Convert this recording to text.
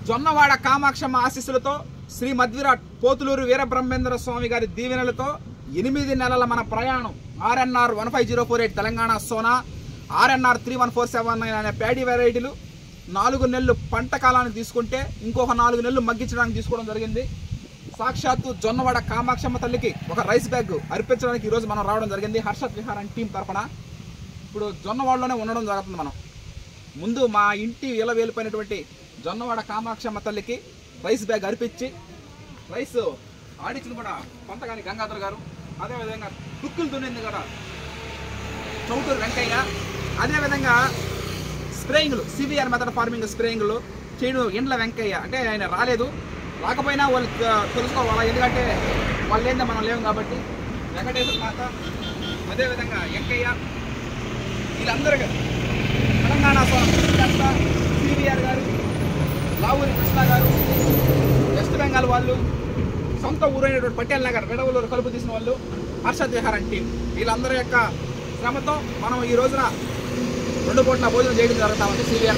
జొన్నవాడ కామాక్షమ్మ ఆశీస్సులతో శ్రీ మధ్విర పోతులూరు వీరబ్రహ్మేంద్ర స్వామి గారి దీవెనలతో 8 నెలల మన ప్రయాణం RNR 15048 తెలంగాణ సోనా, RNR 31479 అనే ప్యాడీ వెరైటీలు 4 నెలలు పంట కాలాన్ని తీసుకుంటే ఇంకొక 4 నెలలు మగ్గించడానికి తీసుకోవడం జరిగింది. సాక్షాత్తు జొన్నవాడ కామాక్షమ్మ తల్లికి ఒక రైస్ బ్యాగ్ అర్పించడానికి ఈరోజు మనం రావడం జరిగింది హర్షత్ విహార్ అండ్ టీం తరఫున. ఇప్పుడు జొన్నవాడలోనే ఉండడం జరుగుతుంది. మనం ముందు మా ఇంటి వేలిపోయినటువంటి జొన్నవాడ కామాక్షమ్మ తల్లికి రైస్ బ్యాగ్ అర్పించి రైస్ ఆడించింది కూడా కొంతగాని గంగాధర్ గారు, అదేవిధంగా కుక్కులు దున్నింది కూడా చౌటూరు వెంకయ్య, అదేవిధంగా స్ప్రేయింగ్లు CVR మెథడ్ ఫార్మింగ్ స్ప్రేయింగ్లు చేయడం ఇండ్ల వెంకయ్య. అంటే ఆయన రాకపోయినా వాళ్ళు తెలుసుకోవాలా, ఎందుకంటే వాళ్ళు ఏందో మనం లేవు కాబట్టి. వెంకటేశ్వర మాత, అదేవిధంగా వెంకయ్య, వీళ్ళందరూ తెలంగాణ CVR గారు, లావూరి కృష్ణ గారు, వెస్ట్ బెంగాల్ వాళ్ళు, సొంత ఊరైనటువంటి పటేల్ నగర్ విడవలూరు కలుపు తీసిన వాళ్ళు, హర్షత్ విహార్ అండ్ టీం, వీళ్ళందరి యొక్క శ్రమతో మనం ఈ రోజున 2 పూట్ల భోజనం చేయడం జరుగుతా ఉంది CVR